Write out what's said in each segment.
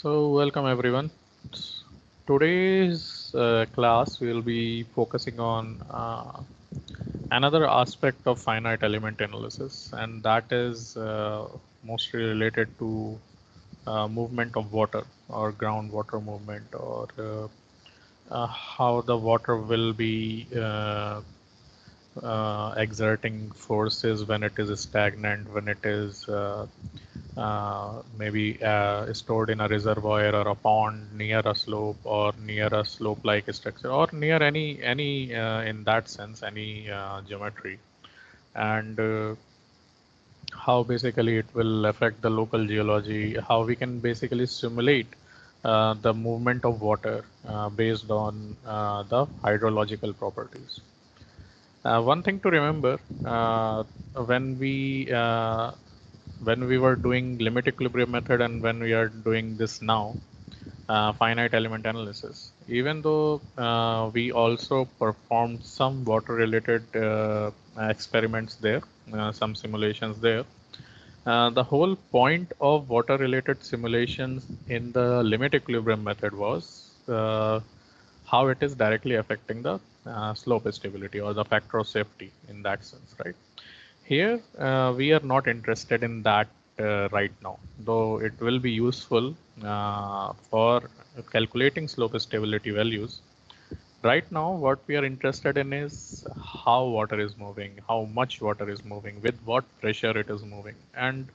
So welcome everyone. Today's class will be focusing on another aspect of finite element analysis, and that is mostly related to movement of water or groundwater movement, or how the water will be exerting forces when it is stagnant, when it is maybe stored in a reservoir or a pond near a slope or near a slope-like structure or near any in that sense any geometry, and how basically it will affect the local geology, how we can basically simulate the movement of water based on the hydrological properties. One thing to remember when we were doing limit equilibrium method and when we are doing this now, finite element analysis, even though we also performed some water related experiments there, some simulations there. The whole point of water related simulations in the limit equilibrium method was how it is directly affecting the slope stability or the factor of safety in that sense, right? Here, we are not interested in that right now, though it will be useful for calculating slope stability values. Right now, what we are interested in is how water is moving, how much water is moving, with what pressure it is moving, and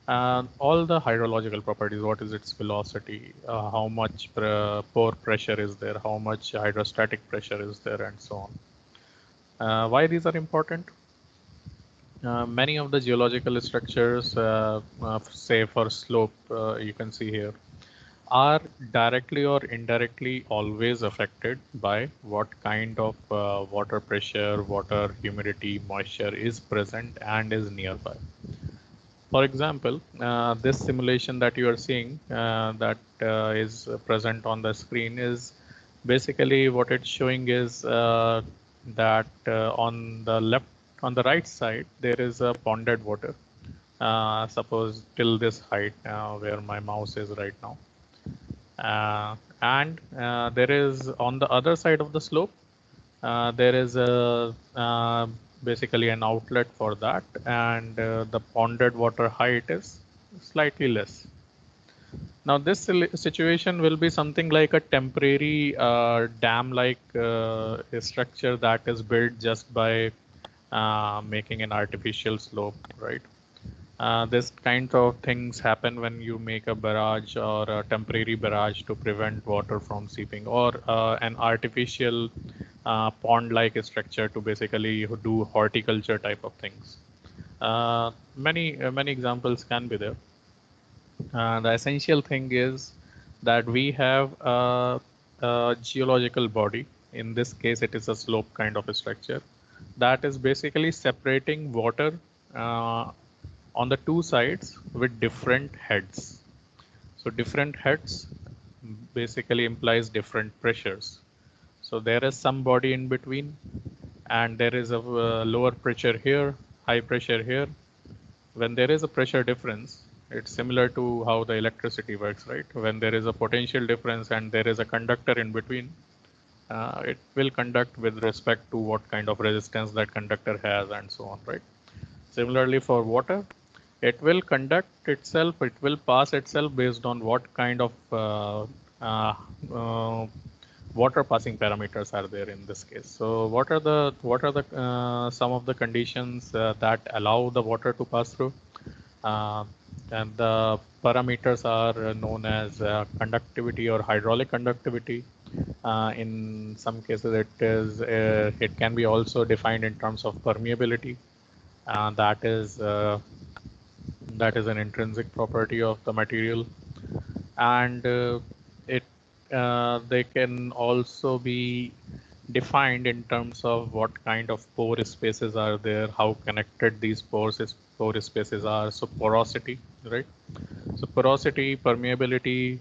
all the hydrological properties. What is its velocity? How much pore pressure is there? How much hydrostatic pressure is there, and so on. Why these are important? Many of the geological structures, say for slope, you can see here, are directly or indirectly always affected by what kind of water pressure, water humidity, moisture is present and is nearby. For example, this simulation that you are seeing that is present on the screen is basically what it's showing is that on the right side, there is a ponded water. Suppose till this height where my mouse is right now. And there is on the other side of the slope, there is a basically an outlet for that, and the ponded water height is slightly less. Now this situation will be something like a temporary dam-like structure that is built just by making an artificial slope, right? This kind of things happen when you make a barrage or a temporary barrage to prevent water from seeping, or an artificial pond-like structure to basically do horticulture type of things. Many examples can be there. The essential thing is that we have a geological body. In this case, it is a slope kind of a structure that is basically separating water on the two sides with different heads. So different heads basically implies different pressures. So there is some body in between, and there is a lower pressure here, high pressure here. When there is a pressure difference, it's similar to how the electricity works, right? When there is a potential difference and there is a conductor in between, it will conduct with respect to what kind of resistance that conductor has and so on, right? Similarly for water, it will conduct itself, it will pass itself based on what kind of uh, uh, water passing parameters are there in this case. So what are the some of the conditions that allow the water to pass through? Uh, and the parameters are known as conductivity or hydraulic conductivity. In some cases, it can be also defined in terms of permeability. That is an intrinsic property of the material, and it they can also be defined in terms of what kind of pore spaces are there, how connected these pore spaces are. So porosity, right? So porosity, permeability,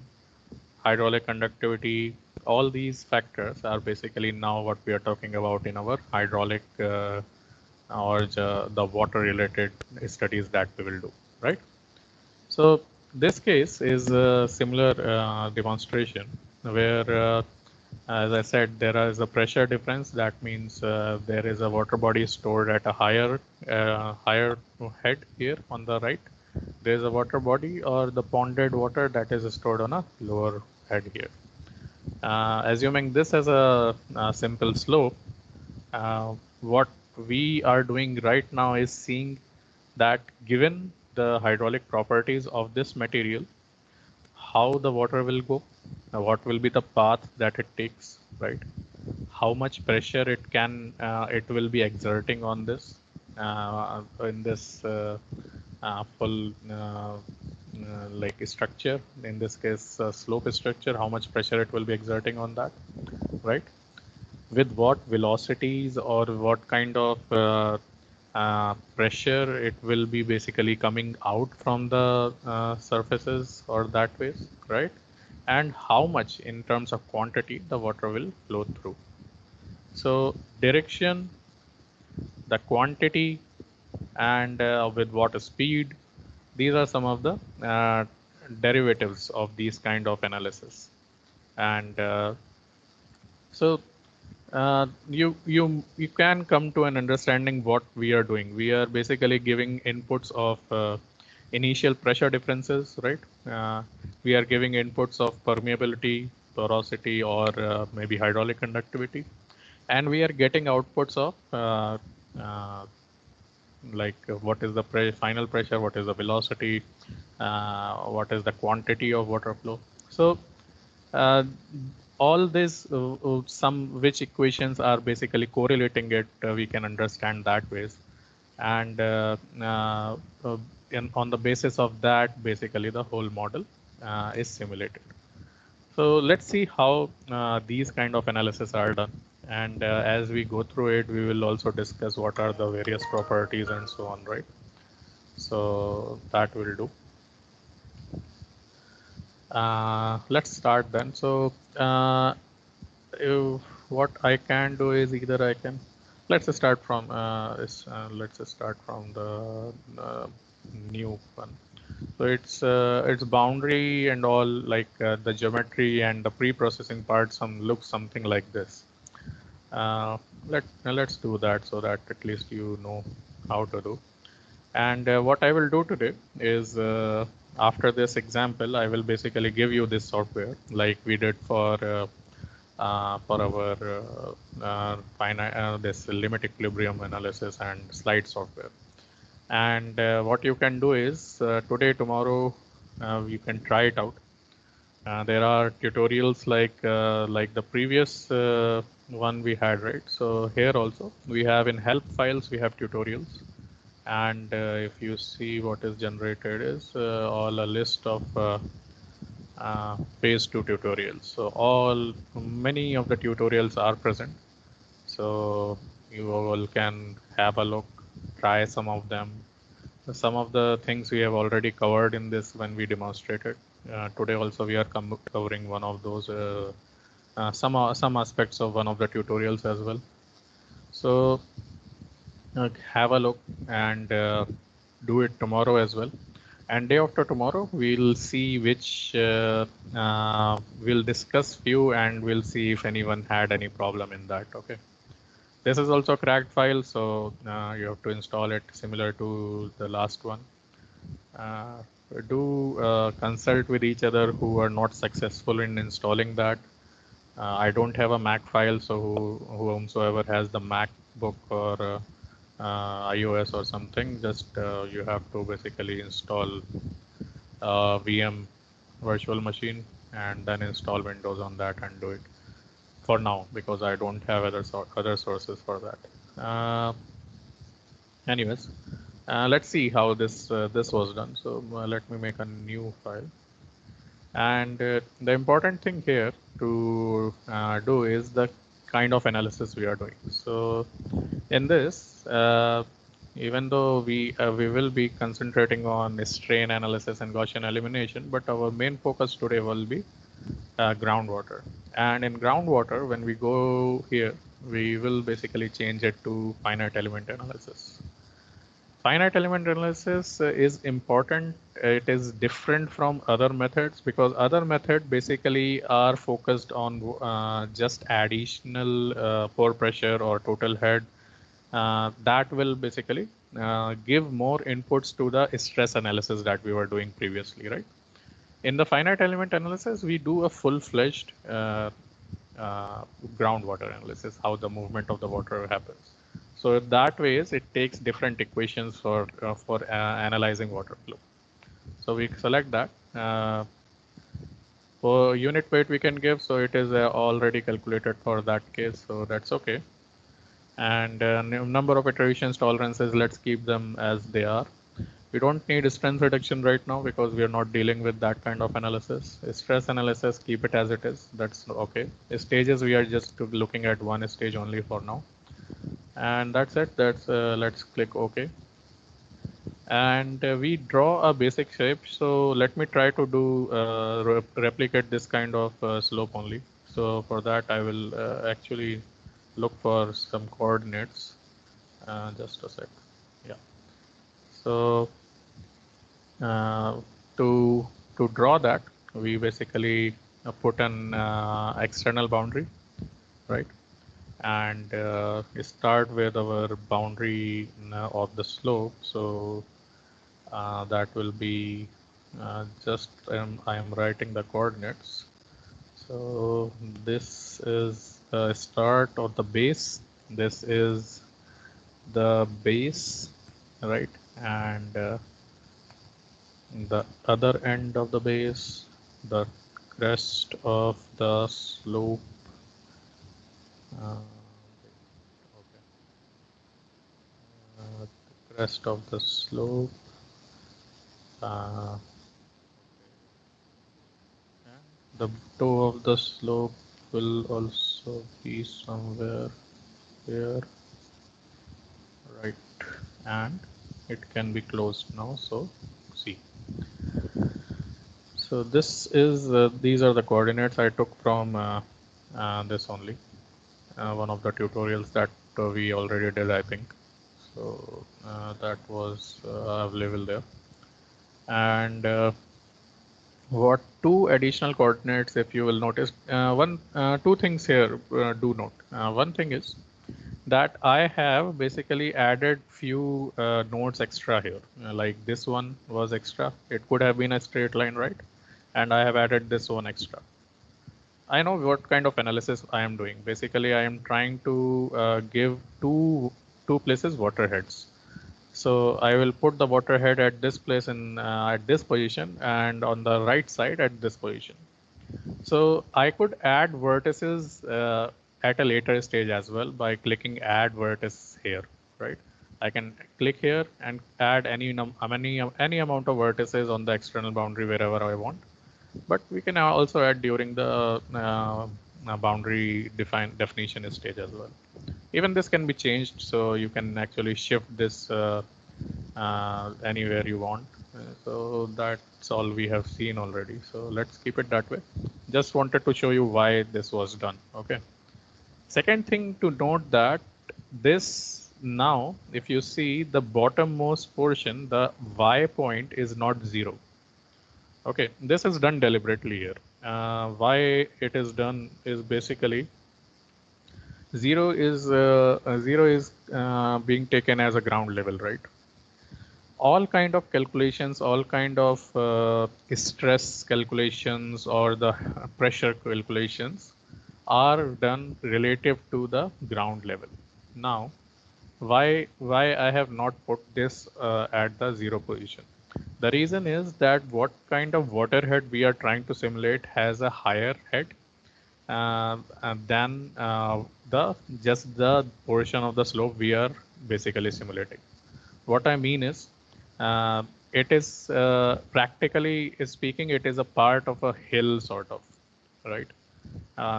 hydraulic conductivity, all these factors are basically now what we are talking about in our hydraulic or the water related studies that we will do, right? So this case is a similar demonstration where, as I said, there is a pressure difference. That means there is a water body stored at a higher head here on the right. There is a water body or the ponded water that is stored on a lower head here. Assuming this as a simple slope, what we are doing right now is seeing that given the hydraulic properties of this material, how the water will go, what will be the path that it takes, right? How much pressure it will be exerting on this in this full like structure, in this case slope structure, how much pressure it will be exerting on that, right? With what velocities or what kind of pressure it will be basically coming out from the surfaces or that ways, right? And how much in terms of quantity the water will flow through. So direction, the quantity, and with what speed, these are some of the derivatives of these kind of analysis. And so you can come to an understanding what we are doing. We are basically giving inputs of initial pressure differences, right? We are giving inputs of permeability, porosity, or maybe hydraulic conductivity, and we are getting outputs of uh, like what is the final pressure, what is the velocity, what is the quantity of water flow. So uh, all this, some which equations are basically correlating it, we can understand that ways. And on the basis of that, basically the whole model is simulated. So let's see how these kind of analysis are done. And as we go through it, we will also discuss what are the various properties and so on, right? So that will do. Let's start then. So what I can do is either I can, let's start from the new one. So its boundary and all, like the geometry and the pre-processing part, looks something like this. Let's do that so that at least you know how to do. And what I will do today is, after this example, I will basically give you this software like we did for our this limit equilibrium analysis and slide software. And what you can do is tomorrow, you can try it out. There are tutorials like the previous one we had, right? So here also we have in help files, we have tutorials. And if you see what is generated is all a list of phase 2 tutorials. So many of the tutorials are present. So you all can have a look, try some of them. Some of the things we have already covered in this when we demonstrated. Today also we are covering one of those, some aspects of one of the tutorials as well. So have a look and do it tomorrow as well. And day after tomorrow, we'll see which we'll discuss few and we'll see if anyone had any problem in that. Okay. This is also a cracked file, so you have to install it similar to the last one. Do consult with each other who are not successful in installing that. I don't have a Mac file, so whomsoever has the MacBook or iOS or something, just you have to basically install VM virtual machine and then install Windows on that and do it for now, because I don't have other sources for that. Anyways, let's see how this was done. So let me make a new file. And the important thing here to do is the kind of analysis we are doing. So in this, even though we will be concentrating on strain analysis and Gaussian elimination, but our main focus today will be groundwater. And in groundwater, when we go here, we will basically change it to finite element analysis. Finite element analysis is important. It is different from other methods because other methods basically are focused on just additional pore pressure or total head. That will basically give more inputs to the stress analysis that we were doing previously, right? In the finite element analysis, we do a full-fledged uh, groundwater analysis, how the movement of the water happens. So that ways it takes different equations for analyzing water flow. So we select that. For unit weight we can give, so it is already calculated for that case, so that's okay. And number of iterations, tolerances, let's keep them as they are. We don't need strength reduction right now because we are not dealing with that kind of analysis. Stress analysis, keep it as it is. That's okay. Stages, we are just looking at one stage only for now. And that's it. Let's click OK. And we draw a basic shape. So let me try to do replicate this kind of slope only. So for that, I will actually look for some coordinates. Just a sec. Yeah. So Uh, to draw that, we basically put an external boundary, right? And start with our boundary of the slope. So that will be just I am writing the coordinates. So this is the start of the base. This is the base, right? And the other end of the base, the crest of the slope. Okay. The crest of the slope. Okay. And the toe of the slope will also be somewhere here, right? And it can be closed now. So see. So this is these are the coordinates I took from this only. One of the tutorials that we already did, I think. So that was available there. And what two additional coordinates, if you will notice, two things here do note. One thing is that I have basically added few nodes extra here. Like this one was extra. It could have been a straight line, right? And I have added this one extra. I know what kind of analysis I am doing. Basically, I am trying to give two places water heads. So I will put the water head at this place in at this position and on the right side at this position. So I could add vertices at a later stage as well by clicking add vertex here, right? I can click here and add any amount of vertices on the external boundary wherever I want. But we can also add during the boundary definition stage as well. Even this can be changed, so you can actually shift this anywhere you want. So that's all we have seen already. So let's keep it that way. Just wanted to show you why this was done. Okay. Second thing to note that this now, if you see the bottommost portion, the Y point is not 0. Okay, this is done deliberately here. Why it is done is basically zero is being taken as a ground level, right? All kind of calculations, all kind of stress calculations or the pressure calculations are done relative to the ground level. Now, why I have not put this at the 0 position? The reason is that what kind of water head we are trying to simulate has a higher head than the just the portion of the slope we are basically simulating. What I mean is, it is practically speaking, it is a part of a hill sort of, right?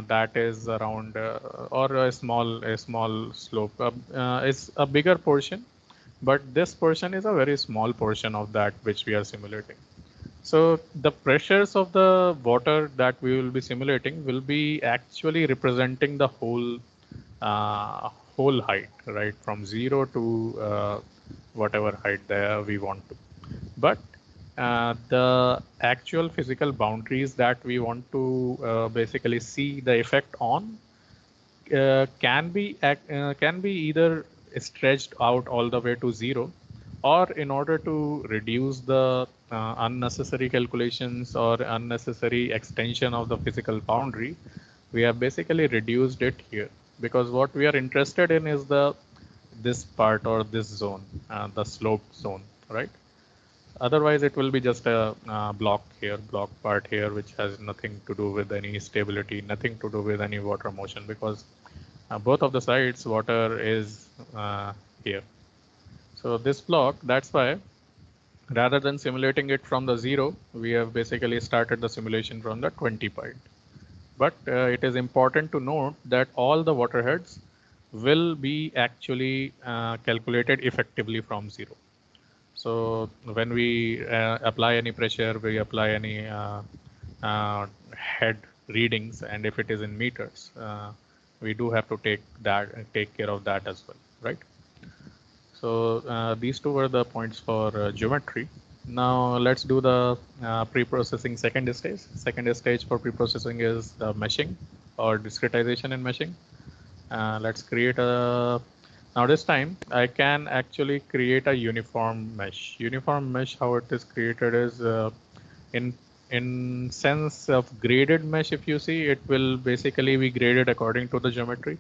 That is around or a small slope. It's a bigger portion, but this portion is a very small portion of that which we are simulating. So the pressures of the water that we will be simulating will be actually representing the whole height, right, from 0 to whatever height there we want to. But the actual physical boundaries that we want to basically see the effect on can be either stretched out all the way to zero, or in order to reduce the unnecessary calculations or unnecessary extension of the physical boundary, we have basically reduced it here, because what we are interested in is the this part or this zone, the sloped zone, right? Otherwise, it will be just a block part here, which has nothing to do with any stability, nothing to do with any water motion, because both of the sides water is here. So this block, that's why rather than simulating it from the 0, we have basically started the simulation from the 20 point. But it is important to note that all the water heads will be actually calculated effectively from 0. So when we apply any pressure, we apply any head readings, and if it is in meters, we do have to take care of that as well, right? So these two were the points for geometry. Now let's do the pre-processing second stage. Second stage for pre-processing is the meshing or discretization in meshing. Let's create a, now this time I can actually create a uniform mesh. Uniform mesh, how it is created is in sense of graded mesh. If you see, it will basically be graded according to the geometry.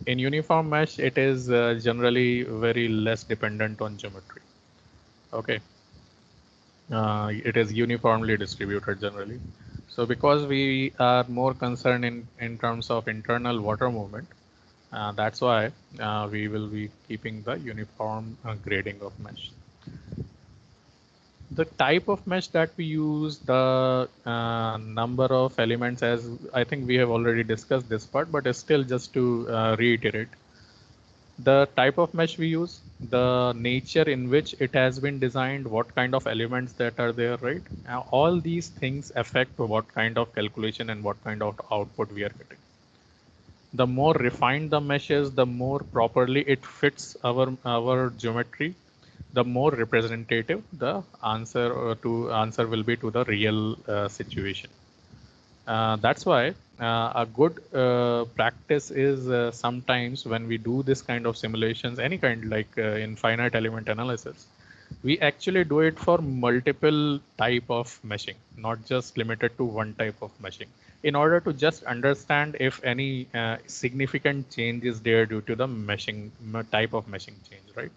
In uniform mesh, it is generally very less dependent on geometry. Okay. It is uniformly distributed generally. So because we are more concerned in terms of internal water movement, that's why we will be keeping the uniform grading of mesh. The type of mesh that we use, the number of elements, as I think we have already discussed this part, but still just to reiterate, the type of mesh we use, the nature in which it has been designed, what kind of elements that are there, right? All these things affect what kind of calculation and what kind of output we are getting. The more refined the mesh is, the more properly it fits our geometry, the more representative the answer will be to the real situation. That's why a good practice is sometimes when we do this kind of simulations, any kind, like in finite element analysis, we actually do it for multiple type of meshing, not just limited to one type of meshing, in order to just understand if any significant change is there due to the meshing type of meshing change, right?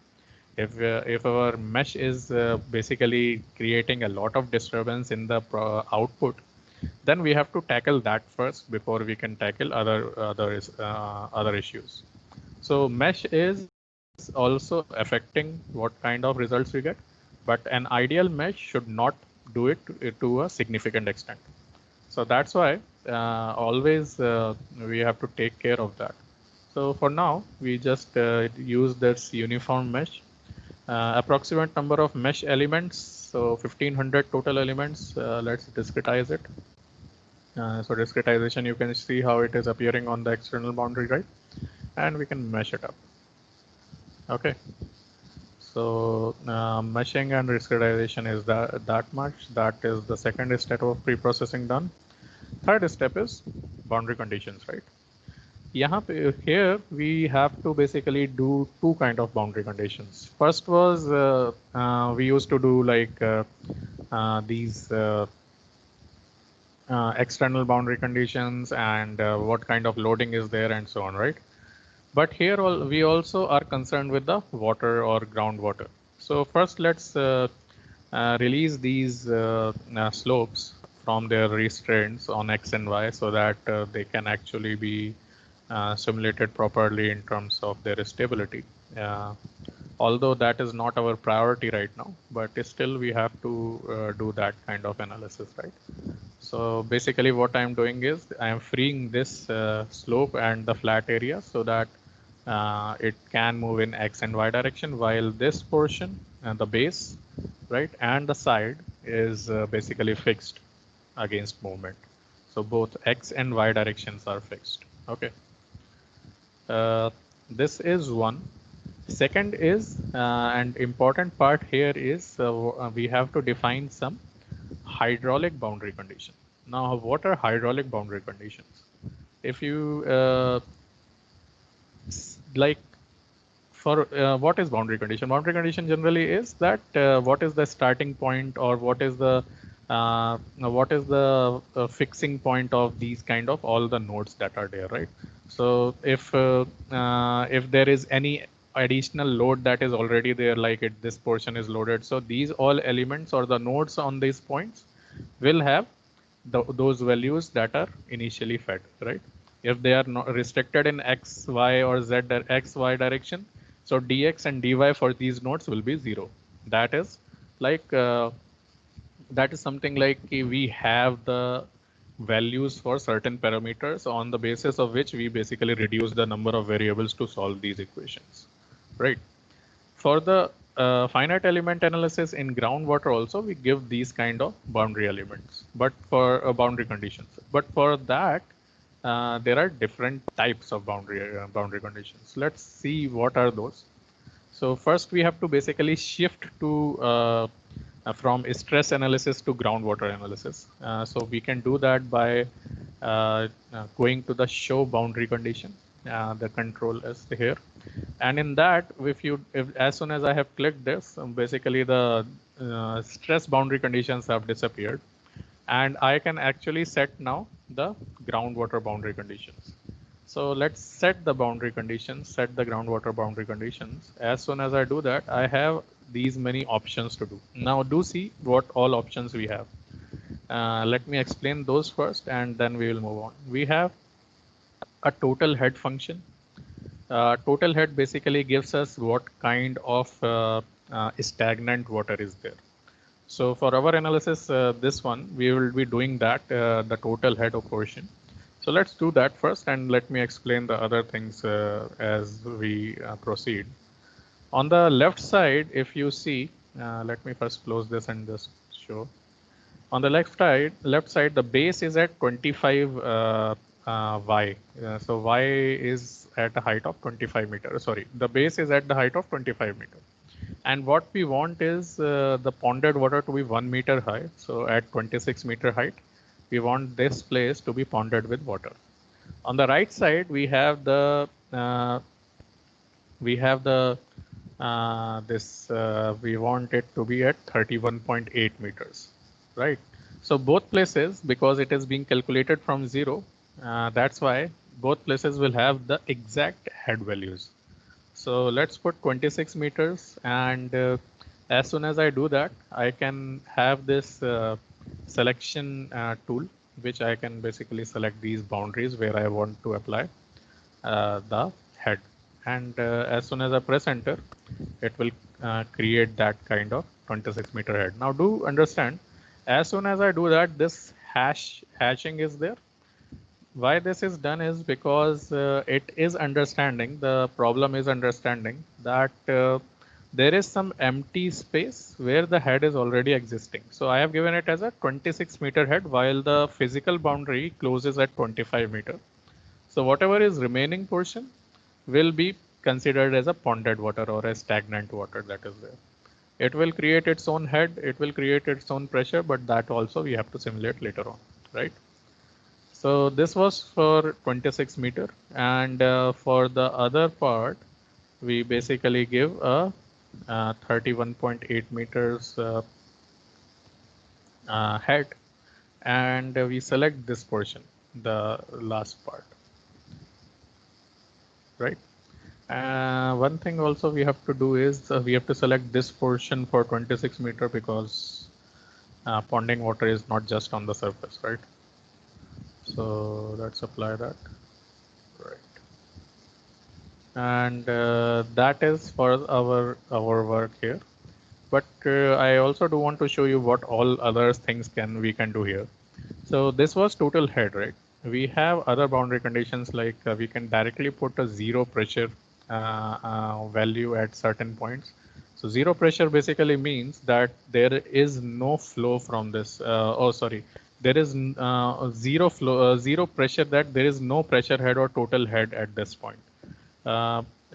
If our mesh is basically creating a lot of disturbance in the output, then we have to tackle that first before we can tackle other issues. So mesh is also affecting what kind of results we get, but an ideal mesh should not do it to a significant extent. So that's why always we have to take care of that. So for now, we just use this uniform mesh. Approximate number of mesh elements, so 1500 total elements. Let's discretize it. So discretization, you can see how it is appearing on the external boundary, right? And we can mesh it up. Okay. So meshing and discretization is that much. That is the second step of pre-processing done. Third step is boundary conditions, right? Here we have to basically do two kind of boundary conditions. First was we used to do like these external boundary conditions and what kind of loading is there and so on, right? But here we also are concerned with the water or groundwater. So first let's release these slopes from their restraints on X and Y so that they can actually be simulated properly in terms of their stability. Although that is not our priority right now, but still we have to do that kind of analysis, right? So basically what I'm doing is I'm freeing this slope and the flat area so that it can move in X and Y direction, while this portion and the base, right, and the side is basically fixed against movement. So both X and Y directions are fixed. Okay. This is one. Second is, and important part here is we have to define some hydraulic boundary condition. Now, what are hydraulic boundary conditions? If you like for what is boundary condition? Boundary condition generally is that what is the starting point or what is the fixing point of these kind of all the nodes that are there, right? So if there is any additional load that is already there, like this portion is loaded, so these all elements or the nodes on these points will have those values that are initially fed, right? If they are not restricted in x, y, or z, x, y direction, so dx and dy for these nodes will be 0. That is like that is something like we have the values for certain parameters on the basis of which we basically reduce the number of variables to solve these equations, right? For the finite element analysis in groundwater also, we give these kind of boundary elements, but for boundary conditions. But for that, there are different types of boundary conditions. Let's see what are those. So first we have to basically shift to from stress analysis to groundwater analysis. So we can do that by going to the show boundary condition. The control is here, and in that, if as soon as I have clicked this, basically the stress boundary conditions have disappeared, and I can actually set now the groundwater boundary conditions. So let's set the boundary conditions, set the groundwater boundary conditions. As soon as I do that, I have these many options to do. Now do see what all options we have. Let me explain those first, and then we will move on. We have a total head function. Total head basically gives us what kind of stagnant water is there. So for our analysis, this one, we will be doing that, the total head of portion. So let's do that first, and let me explain the other things as we proceed. On the left side, if you see, let me first close this and just show. On the left side, the base is at 25 y. So y is at a height of 25 meters. Sorry, the base is at the height of 25 meters. And what we want is the ponded water to be 1 meter high. So at 26-meter height, we want this place to be ponded with water. On the right side, we have the we want it to be at 31.8 meters, right? So both places, because it is being calculated from 0, that's why both places will have the exact head values. So let's put 26 meters, and as soon as I do that, I can have this selection tool, which I can basically select these boundaries where I want to apply the head. And as soon as I press enter, it will create that kind of 26-meter head. Now do understand, as soon as I do that, this hashing is there. Why this is done is because it is understanding, the problem is understanding that there is some empty space where the head is already existing. So I have given it as a 26-meter head while the physical boundary closes at 25 meter. So whatever is remaining portion will be considered as a ponded water or a stagnant water that is there. It will create its own head, it will create its own pressure, but that also we have to simulate later on, right? So this was for 26 meter, and for the other part, we basically give a 31.8 meters head, and we select this portion, the last part, right? One thing also we have to do is we have to select this portion for 26 meter because ponding water is not just on the surface, right? So let's apply that, right? And that is for our work here. But I also do want to show you what all other things we can do here. So this was total head, right? We have other boundary conditions like we can directly put a zero pressure value at certain points. So zero pressure basically means that there is no flow from this. There is zero flow, zero pressure, that there is no pressure head or total head at this point.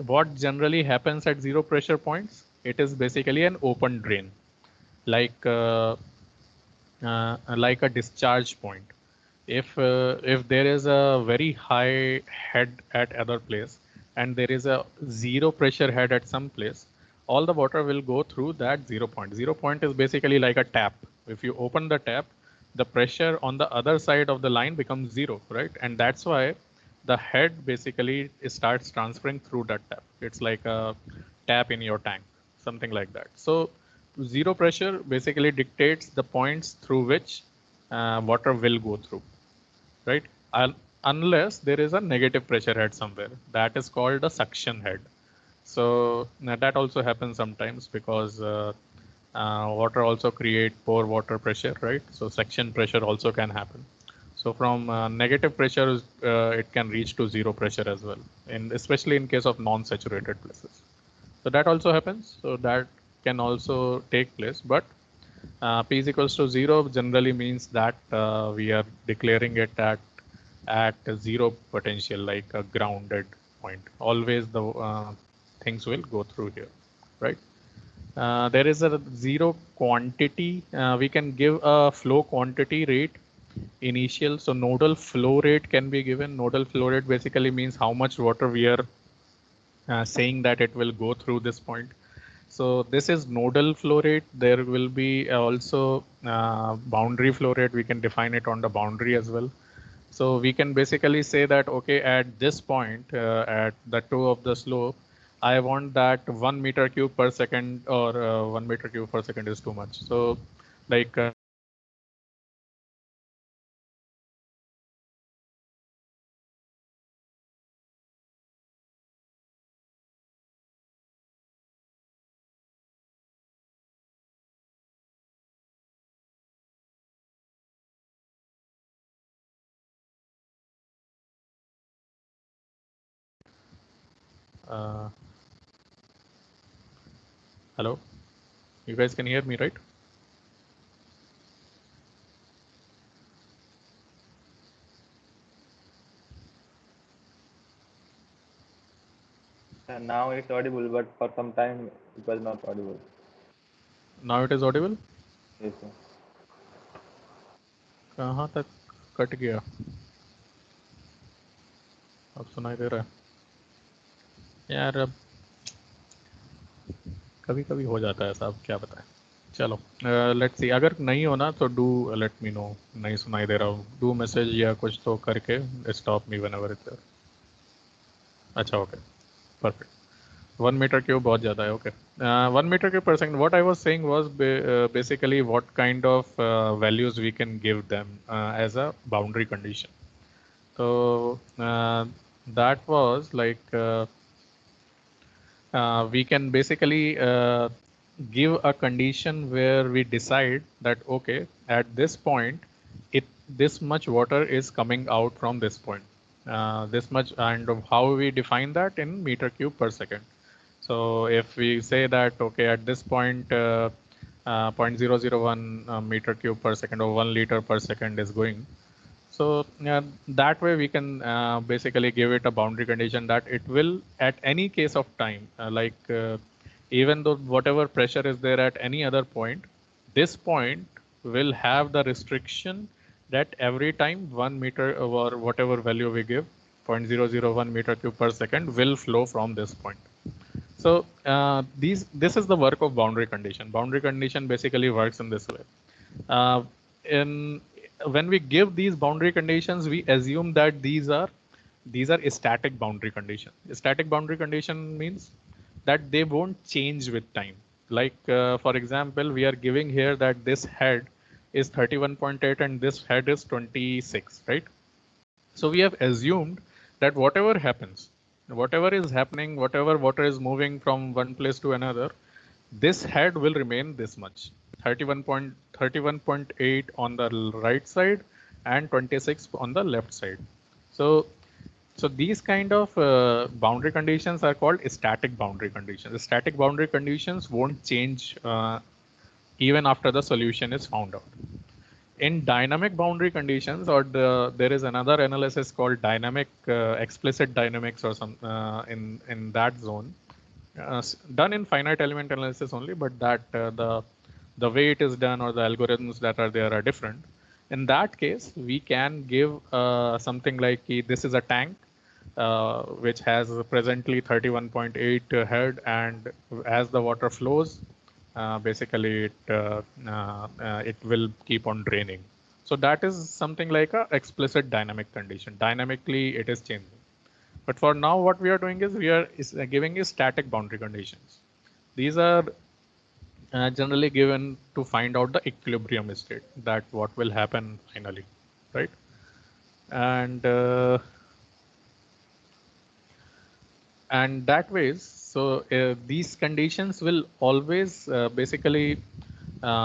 what generally happens at zero pressure points, it is basically an open drain, like like a discharge point. If there is a very high head at other place and there is a zero pressure head at some place, all the water will go through that 0 point. 0 point is basically like a tap. If you open the tap, the pressure on the other side of the line becomes zero, right? And that's why the head basically starts transferring through that tap. It's like a tap in your tank, something like that. So zero pressure basically dictates the points through which water will go through, right? Unless there is a negative pressure head somewhere, that is called a suction head. So that also happens sometimes because water also create pore water pressure, right? So suction pressure also can happen. So from negative pressure, it can reach to zero pressure as well, and especially in case of non-saturated places. So that also happens. So that can also take place, but P is equals to 0 generally means that we are declaring it at zero potential, like a grounded point. Always the things will go through here, right? There is a zero quantity. We can give a flow quantity rate initial. So nodal flow rate can be given. Nodal flow rate basically means how much water we are saying that it will go through this point. So this is nodal flow rate. There will be also boundary flow rate. We can define it on the boundary as well. So we can basically say that, okay, at this point, at the toe of the slope, I want that 1 meter cube per second, or 1 meter cube per second is too much. So like uh, hello, you guys can hear me, right? Now it's audible, but for some time it was not audible. Now it is audible. Yes, sir. कहाँ तक cut गया? अब सुनाई दे रहा है यार? अब कभी कभी हो जाता है, साहब क्या बताएं। चलो लेट्स सी, अगर नहीं होना तो डू लेट मी नो। नहीं सुनाई दे रहा हूँ, डू मैसेज या कुछ तो करके stop me whenever it's there. अच्छा, ओके, परफेक्ट। 1 मीटर क्यूब बहुत ज़्यादा है, ओके। 1 मीटर क्यूब पर second, what I was saying was basically what kind of values we can give them as a boundary condition. तो that was like we can basically give a condition where we decide that, okay, at this point, this much water is coming out from this point, this much, and how we define that in meter cube per second. So if we say that, okay, at this point, 0.001 meter cube per second or 1 liter per second is going. So that way we can basically give it a boundary condition that it will, at any case of time, even though whatever pressure is there at any other point, this point will have the restriction that every time 1 meter or whatever value we give, 0.001 meter cube per second will flow from this point. So this is the work of boundary condition. Boundary condition basically works in this way. In When we give these boundary conditions, we assume that these are static boundary condition. Static boundary condition means that they won't change with time. Like for example, we are giving here that this head is 31.8 and this head is 26, right? So we have assumed that whatever happens, whatever is happening, whatever water is moving from one place to another, this head will remain this much, 31.8 on the right side and 26 on the left side. So these kind of boundary conditions are called static boundary conditions. The static boundary conditions won't change even after the solution is found out. in dynamic boundary conditions, or there is another analysis called dynamic explicit dynamics or some in that zone, done in finite element analysis only, but that the way it is done or the algorithms that are there are different. In that case, we can give something like this is a tank which has presently 31.8 head, and as the water flows, basically it will keep on draining. So that is something like a explicit dynamic condition. Dynamically, it is changing. But for now, what we are doing is we are giving you static boundary conditions. These are generally given to find out the equilibrium state, that what will happen finally, right? And that ways, so these conditions will always basically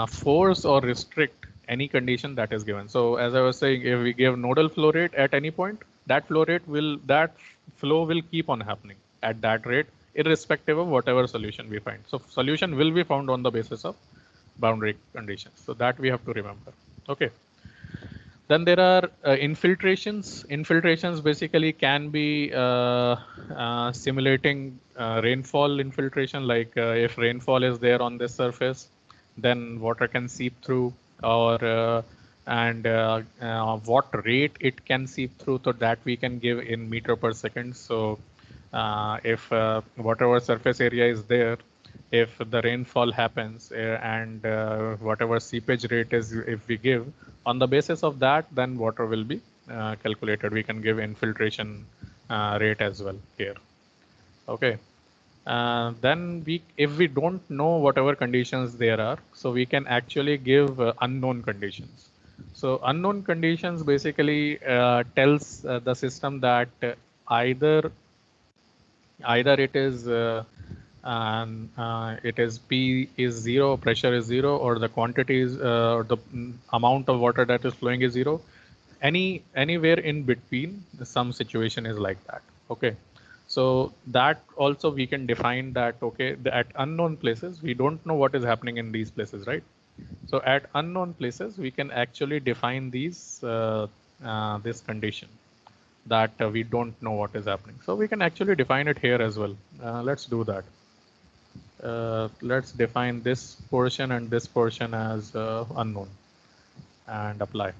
force or restrict any condition that is given. So as I was saying, if we give nodal flow rate at any point, that flow will keep on happening at that rate, irrespective of whatever solution we find. So solution will be found on the basis of boundary conditions. So that we have to remember. Okay. Then there are infiltrations. Infiltrations basically can be simulating rainfall infiltration, like if rainfall is there on this surface, then water can seep through, or what rate it can seep through, so that we can give in meter per second. So if whatever surface area is there, if the rainfall happens and whatever seepage rate is, if we give, on the basis of that, then water will be calculated. We can give infiltration rate as well here. Okay. Then if we don't know whatever conditions there are, so we can actually give unknown conditions. So unknown conditions basically tells the system that either it is P is 0, pressure is 0, or the quantity is or the amount of water that is flowing is 0. Anywhere in between, some situation is like that. Okay. So that also we can define that, okay, at unknown places, we don't know what is happening in these places, right? So at unknown places, we can actually define these this condition that we don't know what is happening. So we can actually define it here as well. Let's do that. Let's define this portion and this portion as unknown and apply.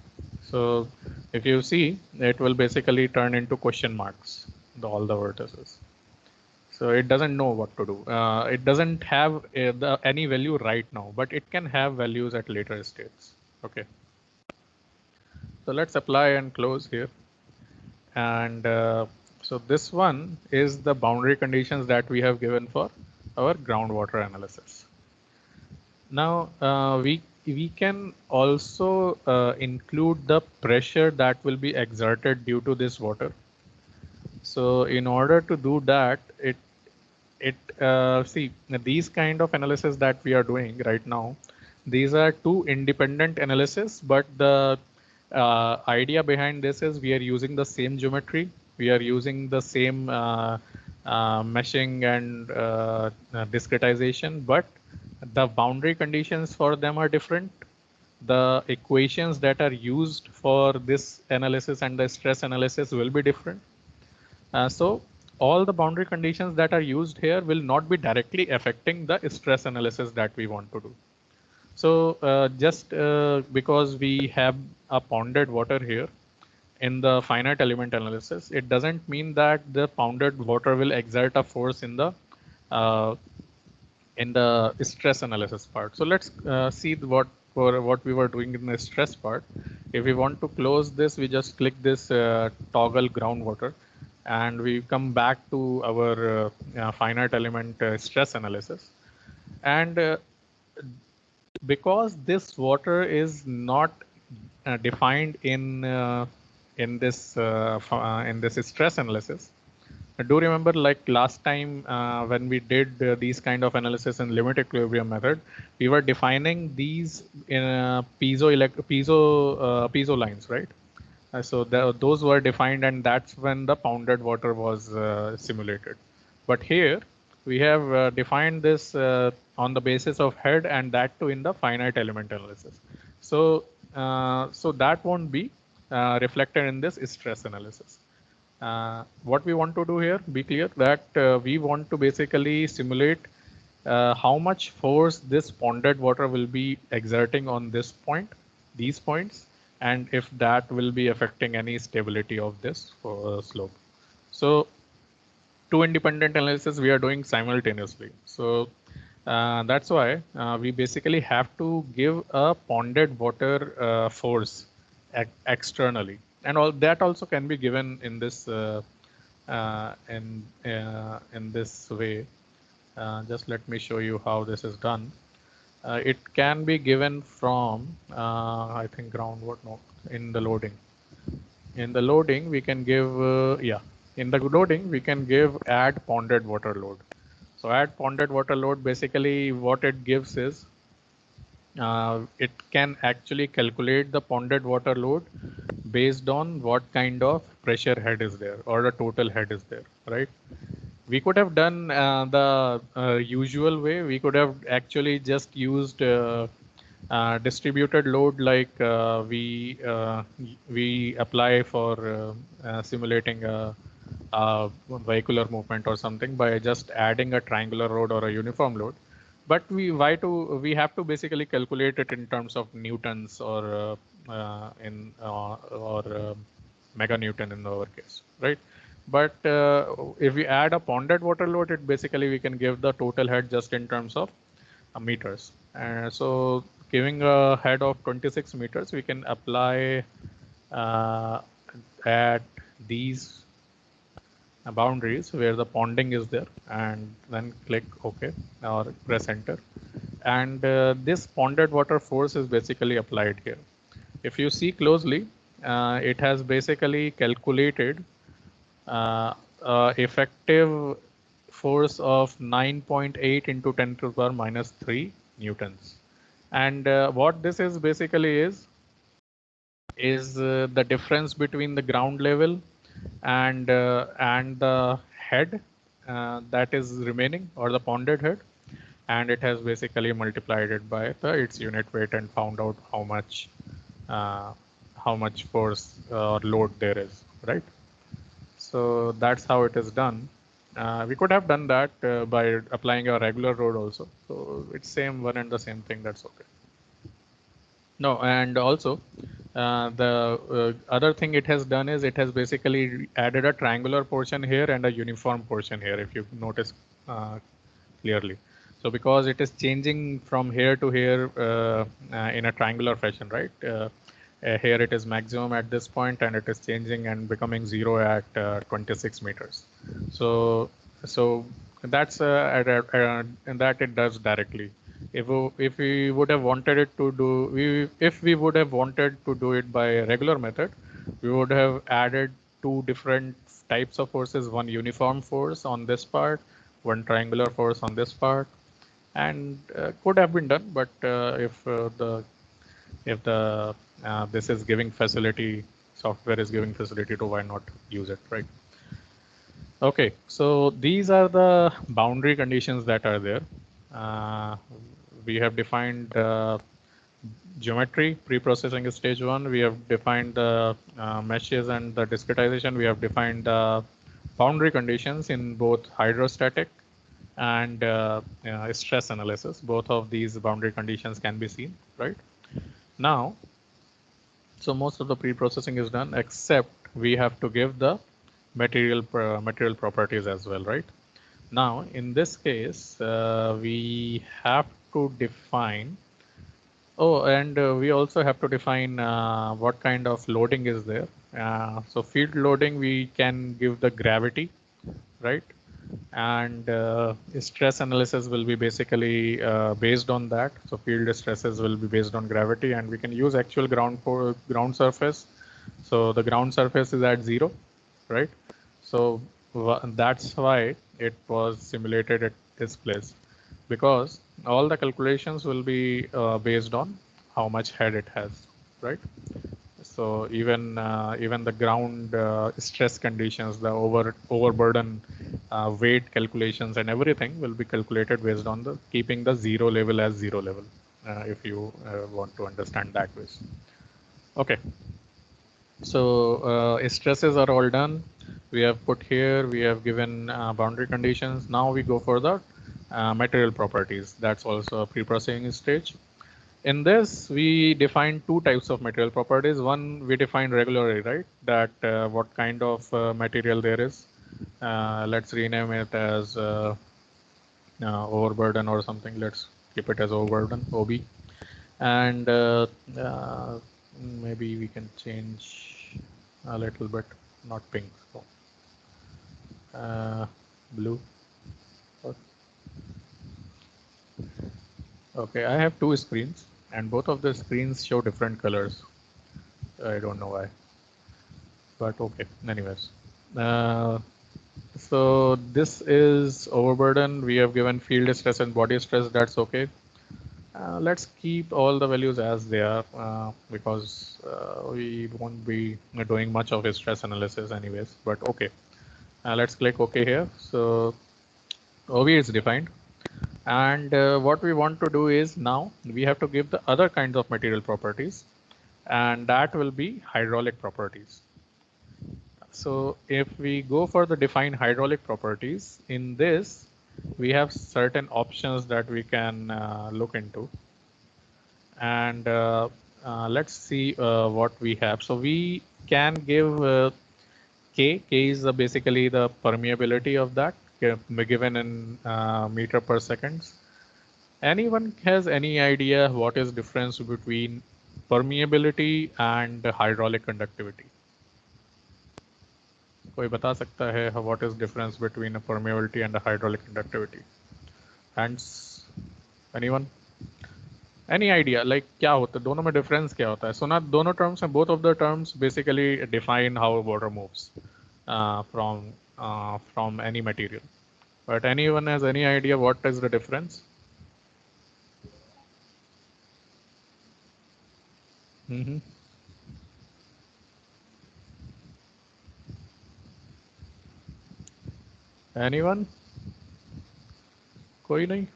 So if you see, it will basically turn into question marks, all the vertices. So it doesn't know what to do. It doesn't have any value right now, but it can have values at later states. Okay. So let's apply and close here. And so this one is the boundary conditions that we have given for our groundwater analysis. Now we can also include the pressure that will be exerted due to this water. So in order to do that, see, these kind of analysis that we are doing right now, these are two independent analysis, but the idea behind this is we are using the same geometry, we are using the same meshing and discretization, but the boundary conditions for them are different. The equations that are used for this analysis and the stress analysis will be different. So all the boundary conditions that are used here will not be directly affecting the stress analysis that we want to do. So just because we have a ponded water here in the finite element analysis, it doesn't mean that the ponded water will exert a force in the stress analysis part. So let's see what we were doing in the stress part. If we want to close this, we just click this toggle groundwater, and we come back to our finite element stress analysis. And because this water is not defined in this stress analysis, do remember, like last time when we did these kind of analysis in limit equilibrium method, we were defining these in piezo lines, right? So those were defined, and that's when the pounded water was simulated. But here we have defined this on the basis of head, and that too in the finite element analysis. So So that won't be reflected in this stress analysis. What we want to do here, be clear that we want to basically simulate how much force this ponded water will be exerting on this point, these points, and if that will be affecting any stability of this slope. So two independent analysis we are doing simultaneously. So that's why we basically have to give a ponded water force externally, and all that also can be given in this in this way. Just let me show you how this is done. It can be given from I think groundwater, no, in the loading. In the loading, we can give in the loading we can give add ponded water load. So add ponded water load, basically what it gives is it can actually calculate the ponded water load based on what kind of pressure head is there or the total head is there, right? We could have done the usual way. We could have actually just used distributed load like we apply for simulating a vehicular movement or something by just adding a triangular load or a uniform load. But we have to basically calculate it in terms of newtons or mega newton in our case, right? But if we add a ponded water load, it basically we can give the total head just in terms of meters. So giving a head of 26 meters, we can apply at these boundaries where the ponding is there, and then click OK or press enter. And this ponded water force is basically applied here. If you see closely, it has basically calculated effective force of 9.8 into 10 to the power minus 3 newtons. And what this is basically is the difference between the ground level and the head that is remaining, or the ponded head, and it has basically multiplied it by its unit weight and found out how much force or load there is, right? So that's how it is done. We could have done that by applying a regular load also. So it's same one and the same thing. That's okay. No, and also the other thing it has done is it has basically added a triangular portion here and a uniform portion here, if you notice clearly. So because it is changing from here to here in a triangular fashion, right? Here it is maximum at this point, and it is changing and becoming 0 at 26 meters. So that's and that it does directly. If we would have wanted it to do, if we would have wanted to do it by a regular method, we would have added two different types of forces: one uniform force on this part, one triangular force on this part, and could have been done. But if this is giving facility, software is giving facility to, why not use it, right? Okay, so these are the boundary conditions that are there. We have defined geometry, pre-processing is stage 1. We have defined the meshes and the discretization. We have defined the boundary conditions in both hydrostatic and stress analysis. Both of these boundary conditions can be seen, right? Now, so most of the pre-processing is done, except we have to give the material properties as well, right? Now, in this case, we have to define. Oh, and we also have to define what kind of loading is there. So field loading, we can give the gravity, right? And stress analysis will be basically based on that. So field stresses will be based on gravity, and we can use actual ground surface. So the ground surface is at 0, right? So that's why it was simulated at this place, because all the calculations will be based on how much head it has, right? So even the ground stress conditions, the overburden weight calculations, and everything will be calculated based on the keeping the 0 level as 0 level. If you want to understand that way. Okay. So stresses are all done. We have put here, we have given boundary conditions. Now we go for the material properties. That's also a pre-processing stage. In this, we define two types of material properties. One, we define regularly, right? That what kind of material there is. Let's rename it as overburden or something. Let's keep it as overburden, OB. And maybe we can change a little bit, not pink, so blue. Okay, I have two screens and both of the screens show different colors. I don't know why, but okay. Anyways, uh, so this is overburden. We have given field stress and body stress. That's okay. Let's keep all the values as they are because we won't be doing much of a stress analysis anyways, but okay. Let's click OK here. So OV is defined. And what we want to do is now we have to give the other kinds of material properties, and that will be hydraulic properties. So if we go for the defined hydraulic properties, in this, we have certain options that we can look into. And let's see what we have. So we can give K. K is basically the permeability of that given in meter per seconds. Anyone has any idea what is difference between permeability and hydraulic conductivity? कोई बता सकता है what is difference between a permeability and a hydraulic conductivity? Hands? Anyone? Any idea? Like क्या होता है दोनों में difference क्या होता है? So ना दोनों terms में both of the terms basically define how water moves from any material. But anyone has any idea what is the difference? Mm-hmm. Anyone? कोई नहीं?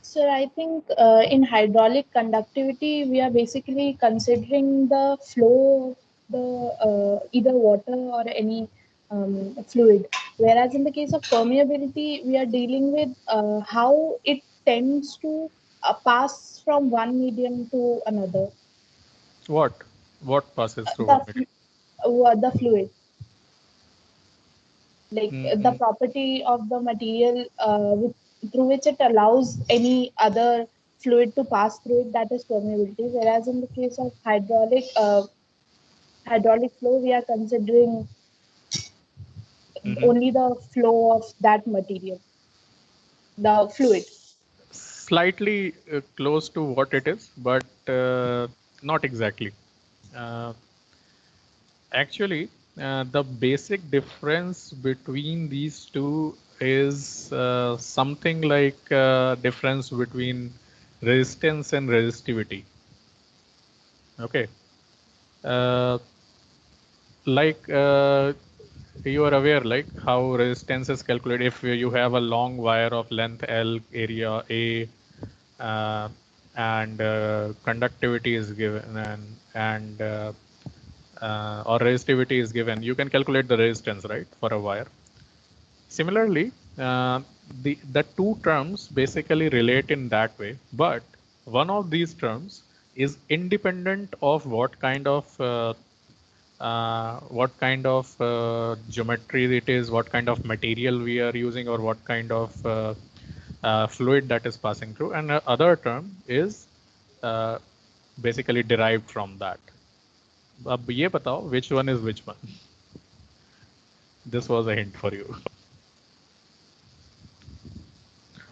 Sir, I think in hydraulic conductivity, we are basically considering the flow of the either water or any fluid. Whereas in the case of permeability, we are dealing with how it tends to pass from one medium to another. What passes through one medium? The fluid, like the property of the material through which it allows any other fluid to pass through it, that is permeability. Whereas in the case of hydraulic flow, we are considering only the flow of that material, the fluid. Slightly close to what it is, but not exactly. Actually, the basic difference between these two is something like difference between resistance and resistivity. Okay. Like you are aware like how resistance is calculated if you have a long wire of length L, area A, and conductivity is given and or resistivity is given, you can calculate the resistance, right, for a wire. Similarly, the two terms basically relate in that way, but one of these terms is independent of what kind of geometry it is, what kind of material we are using, or what kind of fluid that is passing through, and the other term is basically derived from that. अब ये बताओ which one is which one? This was a hint for you.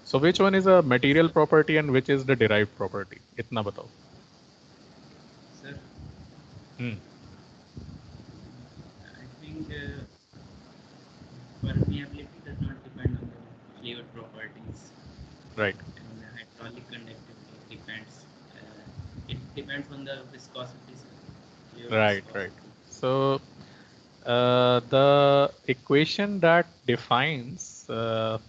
So which one is a material property and which is the derived property? इतना बताओ. Sir, I think permeability does not depend on the fluid properties. Right. And hydraulic conductivity depends. It depends on the viscosity. Right, right. So the equation that defines what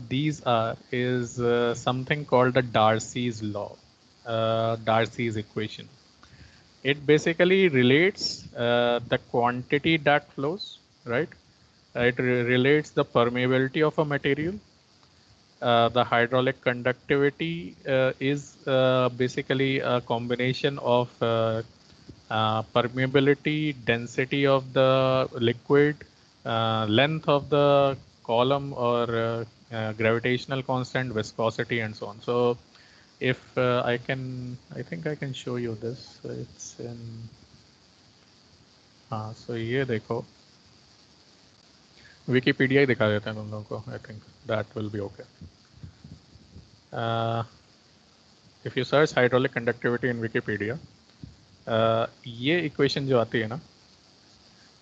these are is something called the Darcy's law. Darcy's equation. It basically relates the quantity that flows, right? It relates the permeability of a material. The hydraulic conductivity is basically a combination of permeability, density of the liquid, length of the column or gravitational constant, viscosity, and so on. So if I think I can show you this. It's in, हाँ, so ये देखो, Wikipedia ही दिखा देते हैं तुम लोगों को. I think that will be okay. If you search hydraulic conductivity in Wikipedia, ये equation जो आती है ना,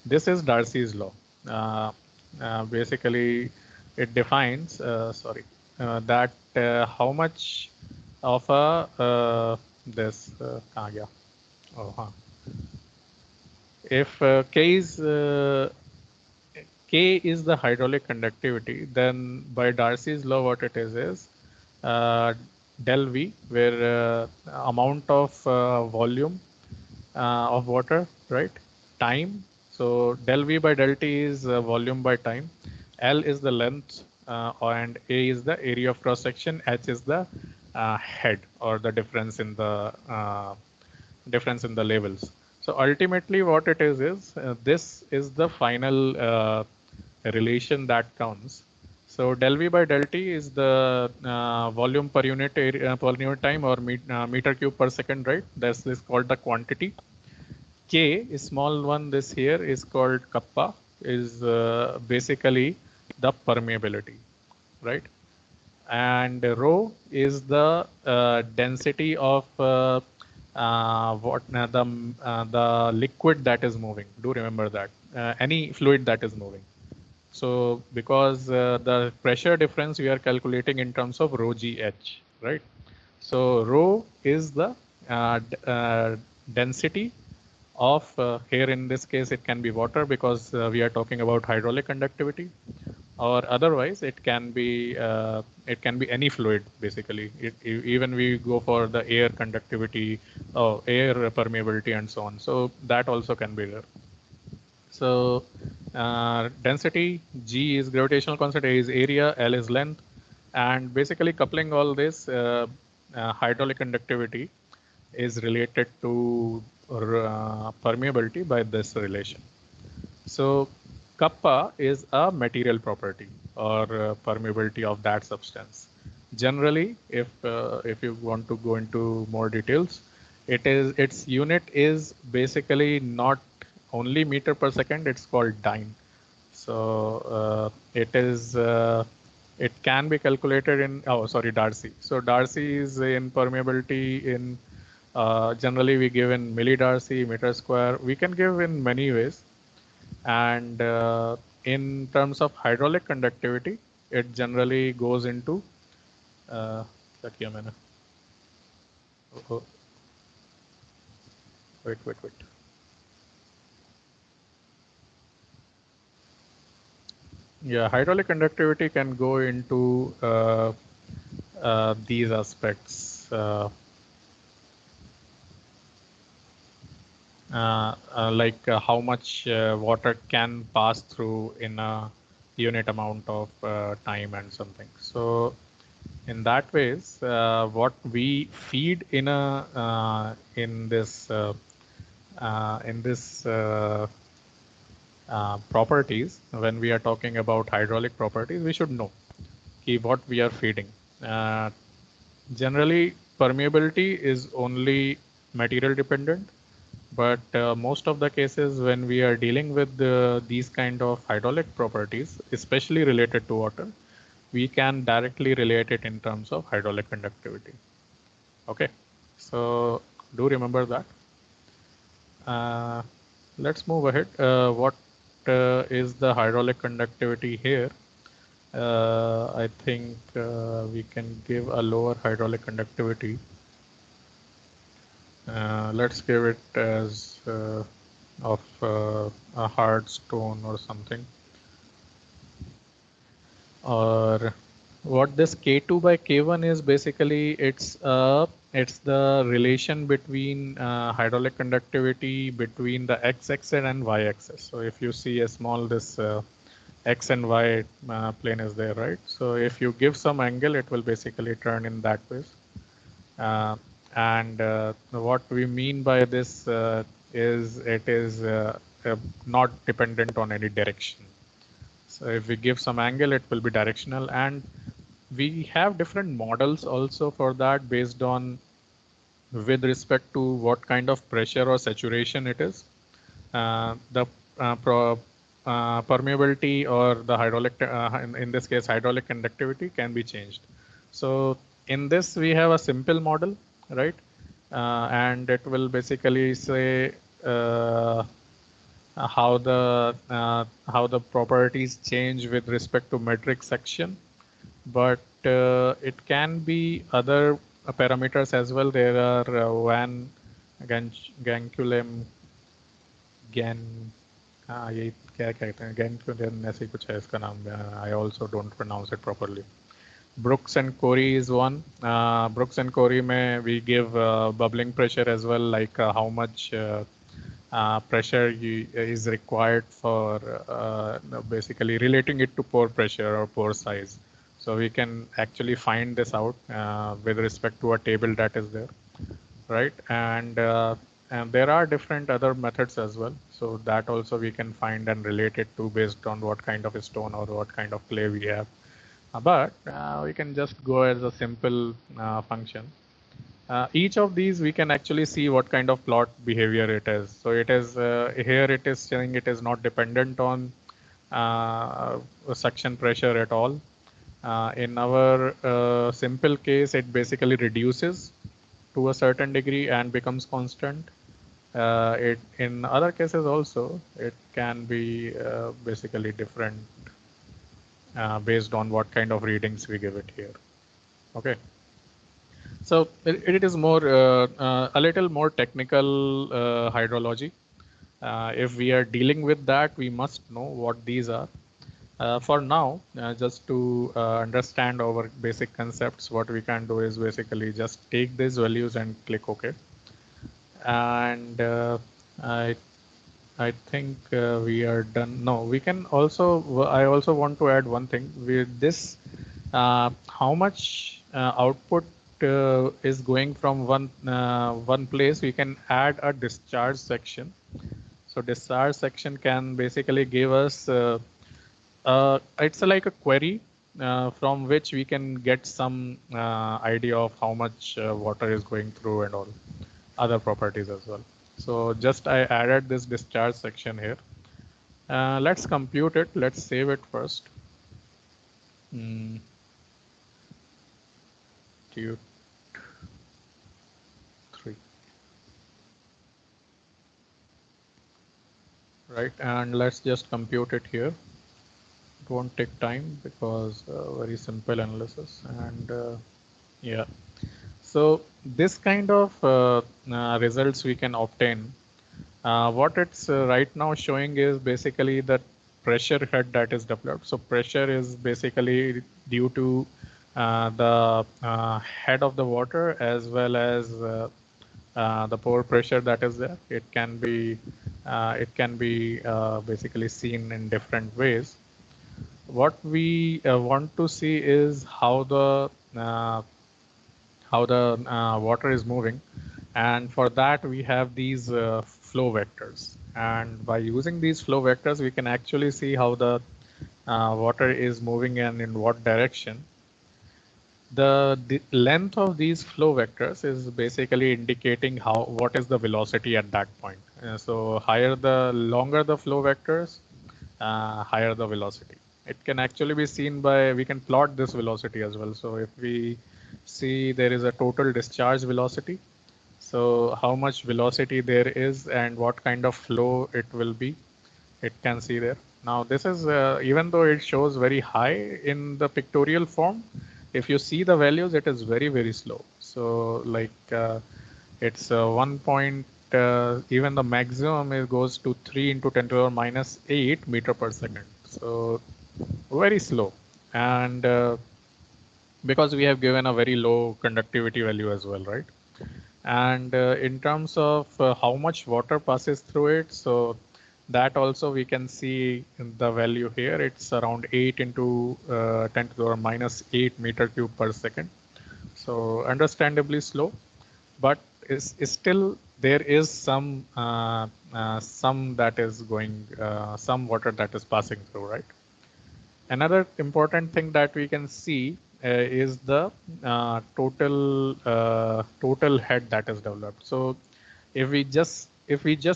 this is Darcy's law. Basically, it defines, that how much of a this कहाँ गया? Oh, हाँ. If K is the hydraulic conductivity, then by Darcy's law, what it is del V, where amount of volume of water, right? Time. So del V by del T is volume by time. L is the length, and A is the area of cross section. H is the head, or the difference in the levels. So ultimately, what it is this is the final relation that counts. So del V by del T is the volume per unit area, per unit time, or meter cube per second, right? This is called the quantity. K is small one. This here is called kappa, is basically the permeability, right? And rho is the density of the liquid that is moving. Do remember that any fluid that is moving. So because the pressure difference we are calculating in terms of rho gh, right? So rho is the density of here in this case it can be water, because we are talking about hydraulic conductivity, or otherwise it can be any fluid basically. Even we go for the air conductivity, air permeability, and so on. So that also can be there. So density, G is gravitational constant, A is area, L is length, and basically coupling all this, hydraulic conductivity is related to permeability by this relation. So kappa is a material property, or permeability of that substance. Generally, if you want to go into more details, its unit is basically not only meter per second, it's called dyne. So it can be calculated in, Darcy. So Darcy is in permeability in, generally we give in millidarcy, meter square. We can give in many ways. And in terms of hydraulic conductivity, it generally goes into, oh, wait. Yeah, hydraulic conductivity can go into these aspects. Like how much water can pass through in a unit amount of time and something. So in that ways, what we feed in this properties, when we are talking about hydraulic properties, we should know what we are feeding. Generally, permeability is only material dependent, but most of the cases when we are dealing with these kind of hydraulic properties, especially related to water, we can directly relate it in terms of hydraulic conductivity. Okay, so do remember that. Let's move ahead. What is the hydraulic conductivity here? I think we can give a lower hydraulic conductivity. Let's give it as of a hard stone or something. Or what this K2 by K1 is, basically it's a It's the relation between hydraulic conductivity between the x-axis and y-axis. So if you see a small this x and y plane is there, right? So if you give some angle, it will basically turn in that way. And what we mean by this is it is not dependent on any direction. So if we give some angle, it will be directional. And we have different models also for that based on with respect to what kind of pressure or saturation it is. The permeability or the hydraulic, in this case, hydraulic conductivity can be changed. So in this, we have a simple model, right? And it will basically say how the properties change with respect to metric section, but it can be other parameters as well. There are van ganculum gan ये क्या कहते हैं ganculum ऐसे ही कुछ है इसका नाम. I also don't pronounce it properly. Brooks and Corey is one. Brooks and Corey में we give bubbling pressure as well, like how much pressure is required for basically relating it to pore pressure or pore size. So we can actually find this out with respect to a table that is there, right? And there are different other methods as well. So that also we can find and relate it to based on what kind of a stone or what kind of clay we have. But we can just go as a simple function. Each of these we can actually see what kind of plot behavior it is. So it is here it is saying it is not dependent on suction pressure at all. In our simple case, it basically reduces to a certain degree and becomes constant. It in other cases also it can be basically different based on what kind of readings we give it here. Okay. So it is more a little more technical hydrology. If we are dealing with that, we must know what these are. For now, just to understand our basic concepts, what we can do is basically just take these values and click OK. And I think we are done. No, we can also, I also want to add one thing with this, how much output is going from one place. We can add a discharge section. So discharge section can basically give us, it's like a query from which we can get some idea of how much water is going through and all other properties as well. So just I added this discharge section here. Let's compute it. Let's save it first. Q3. Right, and let's just compute it here. It won't take time because very simple analysis. And yeah, so this kind of results we can obtain. What it's right now showing is basically the pressure head that is developed. So pressure is basically due to the head of the water as well as the pore pressure that is there. It can be basically seen in different ways. What we want to see is how the water is moving, and for that we have these flow vectors. And by using these flow vectors, we can actually see how the water is moving and in what direction. The length of these flow vectors is basically indicating what is the velocity at that point. So longer the flow vectors, higher the velocity. It can actually be seen by, we can plot this velocity as well. So if we see there is a total discharge velocity, so how much velocity there is and what kind of flow it will be, it can see there. Now this is, even though it shows very high in the pictorial form, if you see the values, it is very, very slow. So like it's 1 point, even the maximum goes to 3 into 10 to the power minus 8 meter per second. So very slow. And because we have given a very low conductivity value as well, right? And in terms of how much water passes through it, so that also we can see the value here. It's around 8 into 10 to the power minus 8 meter cube per second. So understandably slow, but is still there is some that is going, some water that is passing through, right? Another important thing that we can see is the total head that is developed. So if we just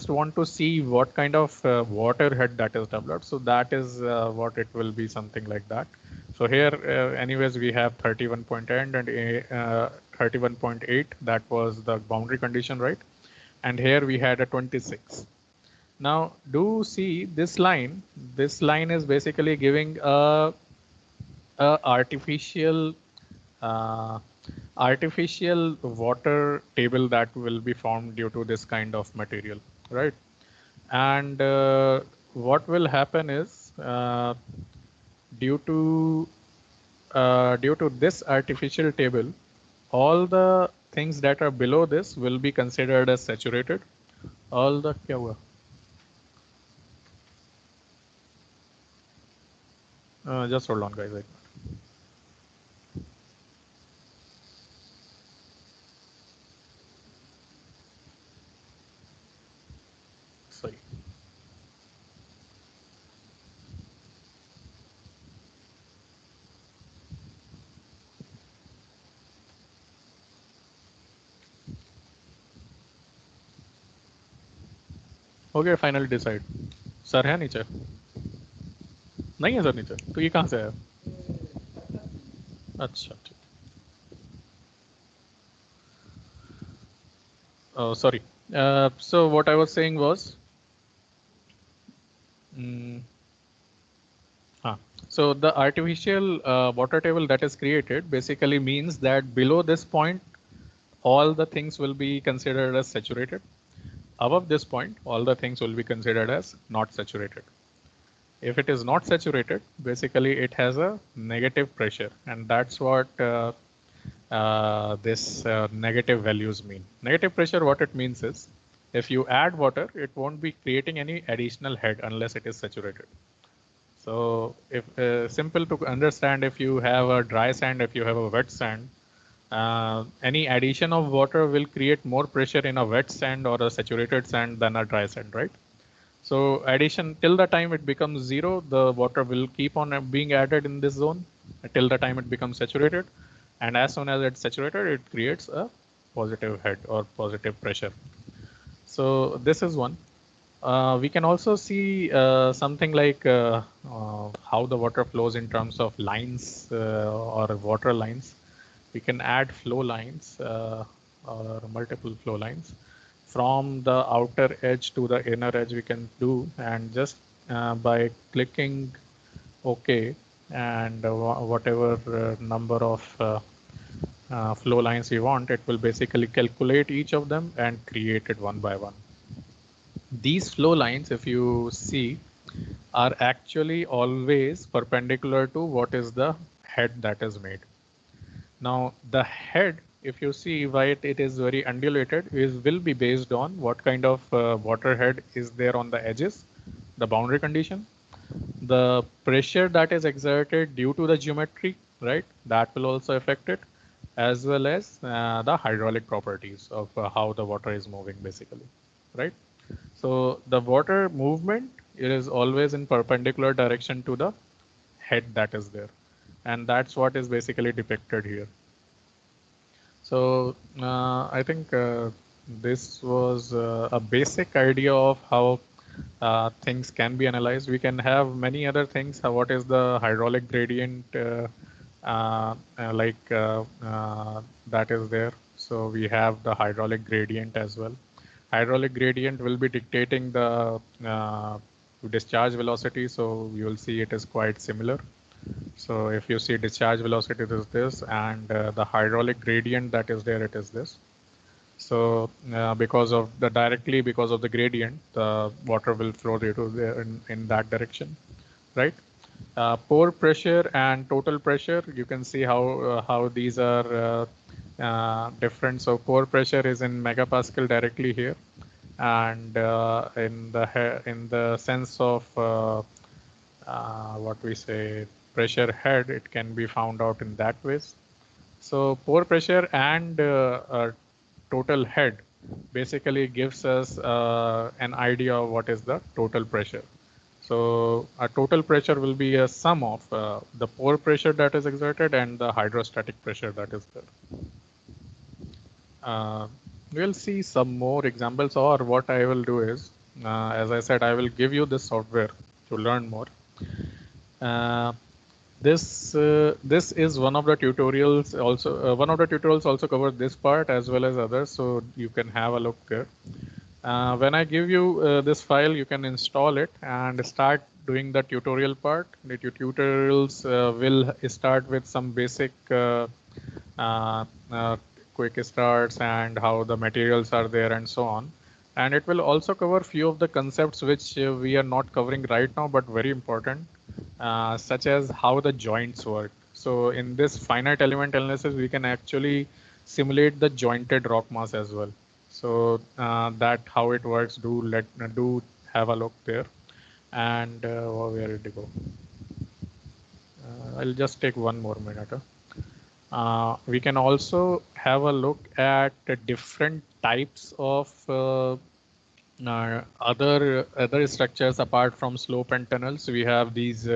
want to see what kind of water head that is developed, so that is what it will be, something like that. So here, anyways, we have 31.8 and 31.8. That was the boundary condition, right? And here we had a 26. Now, do see this line. This line is basically giving a uh, artificial water table that will be formed due to this kind of material, right? And what will happen is due to this artificial table, all the things that are below this will be considered as saturated. All the क्या हुआ? Just hold on, guys. Sorry. Okay, finally decide. Sir है नीचे? नहीं है sir नीचे, तो ये कहाँ से आया? अच्छा ठीक। Sorry. So what I was saying was, so the artificial water table that is created basically means that below this point, all the things will be considered as saturated. Above this point, all the things will be considered as not saturated. If it is not saturated, basically it has a negative pressure, and that's what this negative values mean. Negative pressure, what it means is, if you add water, it won't be creating any additional head unless it is saturated. So if simple to understand, if you have a dry sand, if you have a wet sand, any addition of water will create more pressure in a wet sand or a saturated sand than a dry sand, right? So addition, till the time it becomes zero, the water will keep on being added in this zone till the time it becomes saturated. And as soon as it's saturated, it creates a positive head or positive pressure. So this is one. We can also see something like how the water flows in terms of lines or water lines. We can add flow lines or multiple flow lines. From the outer edge to the inner edge, we can do, and just by clicking OK, and whatever number of flow lines you want, it will basically calculate each of them and create it one by one. These flow lines, if you see, are actually always perpendicular to what is the head that is made. Now, the head, if you see why it is very undulated, will be based on what kind of water head is there on the edges, the boundary condition, the pressure that is exerted due to the geometry, right? That will also affect it, as well as the hydraulic properties of how the water is moving, basically, right? So the water movement, it is always in perpendicular direction to the head that is there. And that's what is basically depicted here. So I think this was a basic idea of how things can be analyzed. We can have many other things. What is the hydraulic gradient that is there? So we have the hydraulic gradient as well. Hydraulic gradient will be dictating the discharge velocity. So you will see it is quite similar. So if you see discharge velocity, it is this, and the hydraulic gradient that is there, it is this. So because of the gradient, the water will flow in that direction, right? Pore pressure and total pressure, you can see how these are different. So pore pressure is in megapascal directly here, and in the sense of what we say pressure head, it can be found out in that ways. So pore pressure and total head basically gives us an idea of what is the total pressure. So a total pressure will be a sum of the pore pressure that is exerted and the hydrostatic pressure that is there. We'll see some more examples, or what I will do is, as I said, I will give you this software to learn more. This is one of the tutorials. Also, one of the tutorials also covers this part as well as others, so you can have a look there. When I give you this file, you can install it and start doing the tutorial part. The tutorials will start with some basic uh, quick starts and how the materials are there and so on. And it will also cover few of the concepts which we are not covering right now, but very important, such as how the joints work. So in this finite element analysis, we can actually simulate the jointed rock mass as well. So that how it works, do have a look there. And where did it go? I'll just take one more minute. We can also have a look at the different types of other structures apart from slope and tunnels. We have these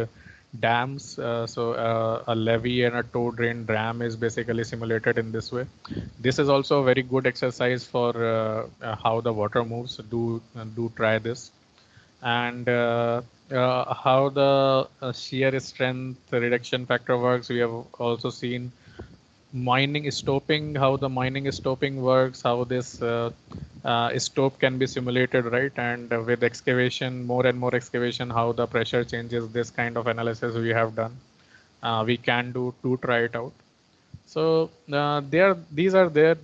dams. A levee and a tow drain dam is basically simulated in this way. This is also a very good exercise for how the water moves. Do try this. And how the shear strength reduction factor works. We have also seen mining stoping, how the mining stoping works, how this stope can be simulated, right? And with excavation, more and more excavation, how the pressure changes. This kind of analysis we have done. We can do try it out. So these are there.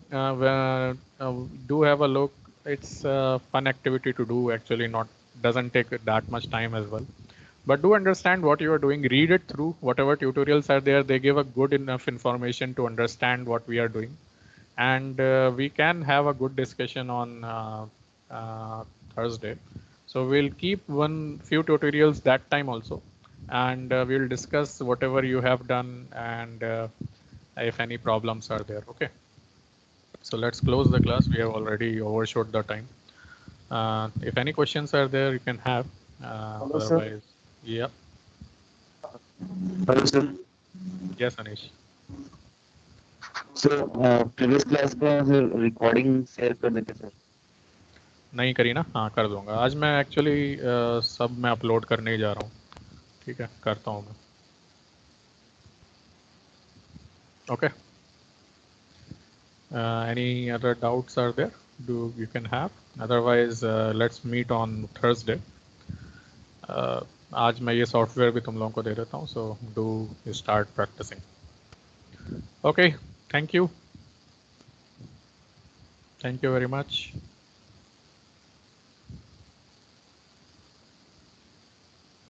Do have a look. It's a fun activity to do. Actually, doesn't take that much time as well. But do understand what you are doing. Read it through. Whatever tutorials are there, they give a good enough information to understand what we are doing. And we can have a good discussion on Thursday. So we'll keep few tutorials that time also. And we'll discuss whatever you have done and if any problems are there. Okay. So let's close the class. We have already overshot the time. If any questions are there, you can have. Hello, Otherwise, sir. yeah. Hello, sir. Yes, Anish. Sir previous class का sir recording share कर देते sir. नहीं करी ना? हाँ कर दूंगा. आज मैं एक्चुअली सब मैं अपलोड करने ही जा रहा हूँ. ठीक है, करता हूँ मैं. Okay. Any other doubts are there? You can have. Otherwise, let's meet on Thursday. आज मैं ये सॉफ्टवेयर भी तुम लोगों को दे देता हूँ. So do start practicing. Okay. Thank you. Thank you very much.